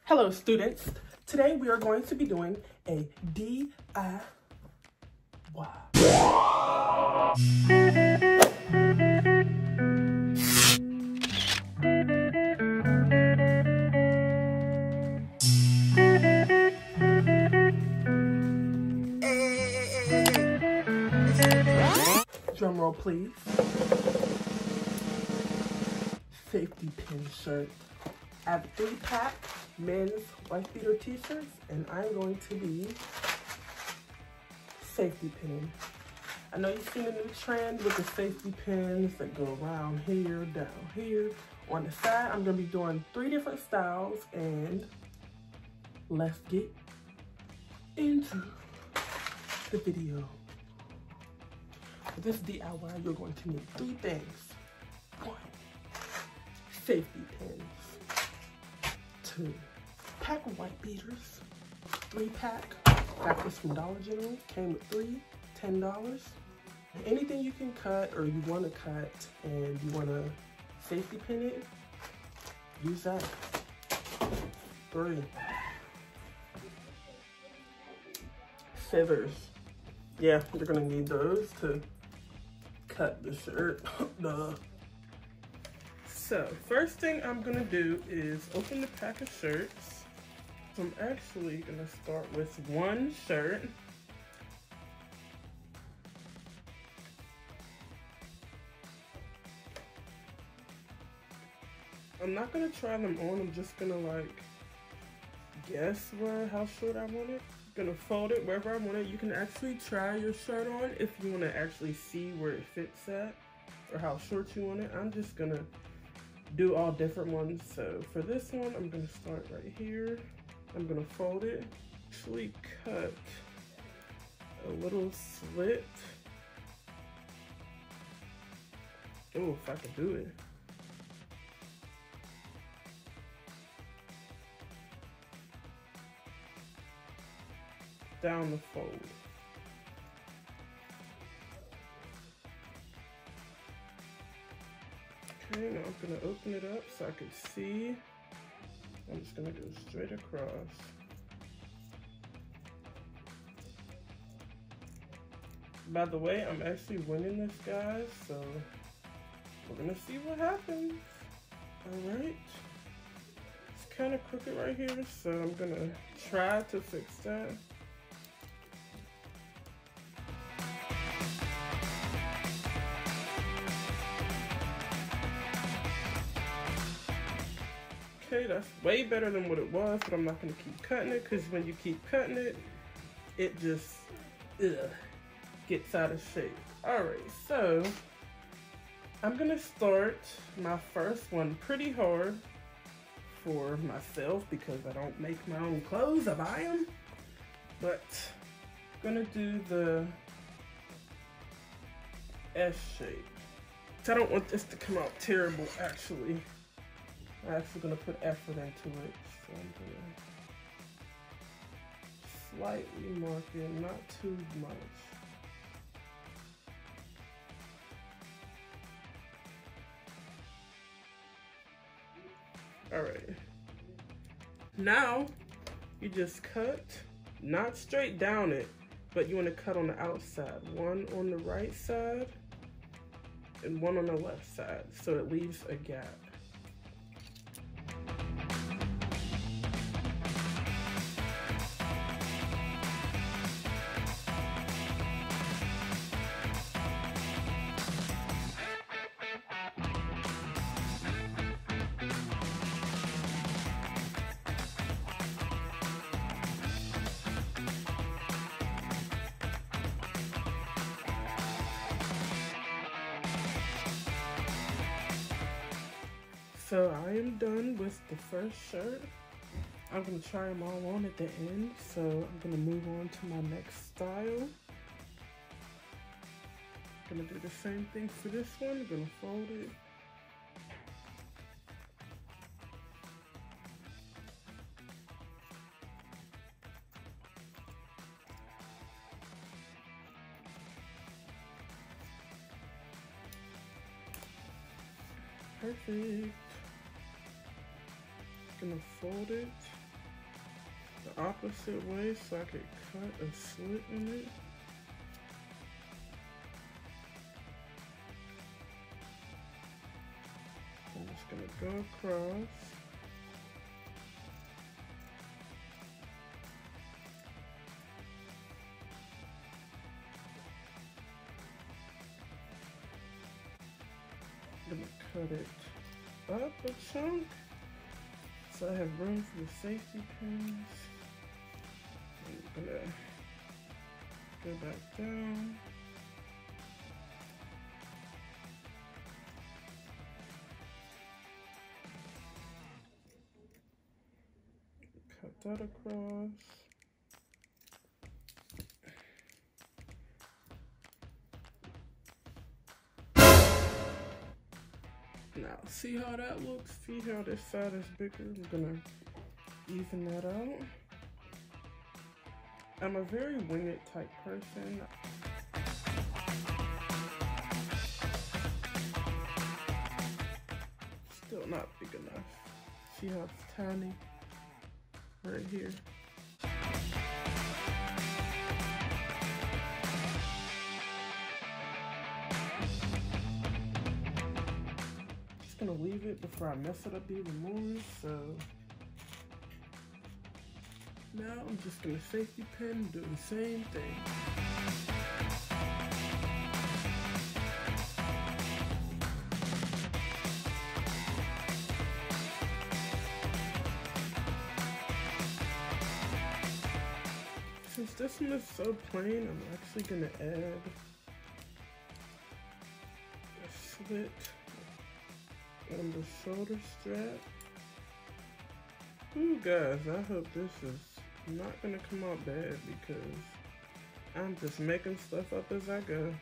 Hello students, today we are going to be doing a DIY. Drum roll please. Safety pin shirt. I have 3-pack men's wife beater t-shirts, and I'm going to be safety pinning. I know you've seen a new trend with the safety pins that go around here, down here. On the side, I'm gonna be doing 3 different styles, and let's get into the video. For this DIY, you're going to need 3 things. 1, safety pins. 2, pack of white beaters. 3-pack. Got this from Dollar General. Came with 3, $10. Anything you can cut or you want to cut and you want to safety pin it, use that. 3, scissors. Yeah, you're gonna need those to cut the shirt. Duh. So, first thing I'm gonna do is open the pack of shirts. So I'm actually gonna start with 1 shirt. I'm not gonna try them on, I'm just gonna like guess how short I want it. Gonna fold it wherever I want it. You can actually try your shirt on if you wanna actually see where it fits at or how short you want it. I'm just gonna do all different ones. So for this one, I'm gonna start right here. I'm gonna fold it, actually cut a little slit. Oh, if I could do it. Down the fold. Okay, now I'm gonna open it up so I can see. I'm just gonna go straight across. By the way, I'm actually winning this, guys, so we're gonna see what happens. All right. It's kind of crooked right here, so I'm gonna try to fix that. Okay, that's way better than what it was, but I'm not gonna keep cutting it because when you keep cutting it, it just gets out of shape. All right, so I'm gonna start my first one pretty hard for myself because I don't make my own clothes, I buy them. But I'm gonna do the S shape. I don't want this to come out terrible, actually. I'm actually going to put effort into it, so I'm going to slightly mark it, not too much. Alright, now you just cut, not straight down it, but you want to cut on the outside. 1 on the right side and 1 on the left side, so it leaves a gap. So I am done with the first shirt. I'm going to try them all on at the end. So I'm going to move on to my next style. I'm going to do the same thing for this one. I'm going to fold it. Perfect. Gonna fold it. the opposite way so I could cut a slit in it. I'm just gonna go across. I'm gonna cut it up a chunk so I have room for the safety pins. I'm gonna go back down. Cut that across. Now, see how that looks? See how this side is bigger? I'm gonna even that out. I'm a very wing it type person. Still not big enough. See how it's tiny? Right here. Gonna leave it before I mess it up even more. So now I'm just gonna safety pin, do the same thing. Since this one is so plain, I'm actually gonna add a slit on the shoulder strap. Ooh, guys, I hope this is not gonna come out bad because I'm just making stuff up as I go.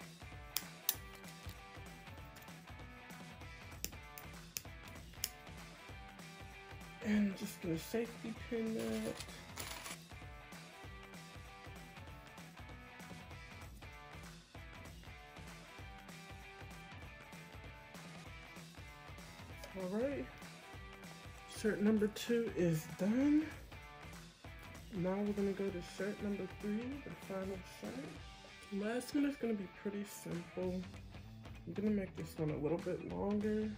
And I'm just gonna safety pin that. All right, shirt number 2 is done. Now we're gonna go to shirt number 3, the final shirt. Last one is gonna be pretty simple. I'm gonna make this one a little bit longer.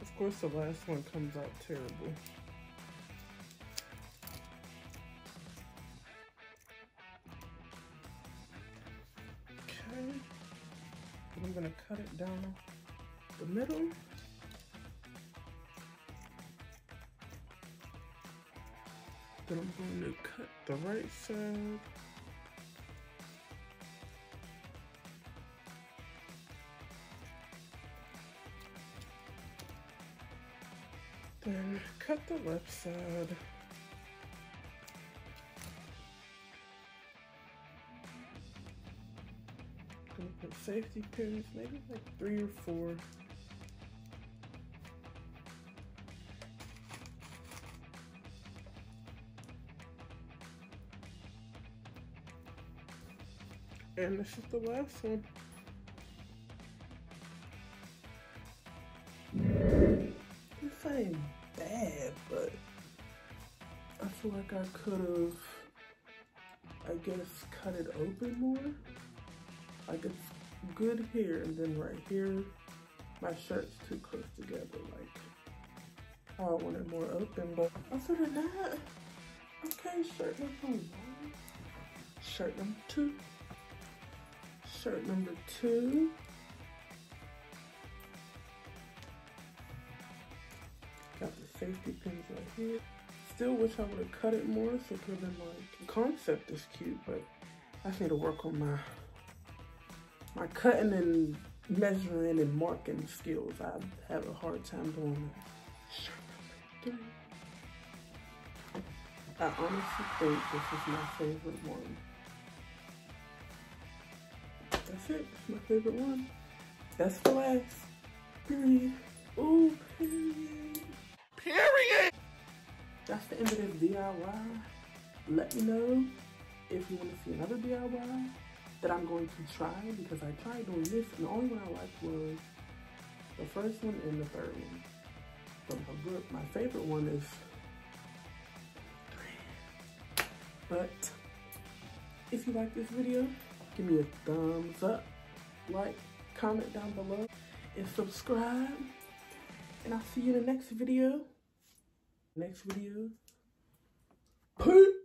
Of course, the last one comes out terrible. I'm gonna cut it down the middle. Then I'm going to cut the right side. Then cut the left side. Gonna put safety pins, maybe like 3 or 4. And this is the last one. This ain't bad, but I feel like I could have, I guess, cut it open more. Like it's good here, and then right here, my shirt's too close together. Like I want it more open, but other than that, okay. Shirt number 1, shirt number 2, shirt number 2. Got the safety pins right here. Still wish I would have cut it more, so it could have been like, the concept is cute, but I just need to work on my cutting and measuring and marking skills. I have a hard time doing that. Shirt number 3. I honestly think this is my favorite one. That's it. It's my favorite one. That's the last. Period. Ooh, period. Period! That's the end of this DIY. Let me know if you want to see another DIY that I'm going to try, because I tried doing this and the only one I liked was The first one and the third one. But my favorite one is 3. But if you like this video, give me a thumbs up, like, comment down below, and subscribe. And I'll see you in the next video. Peace.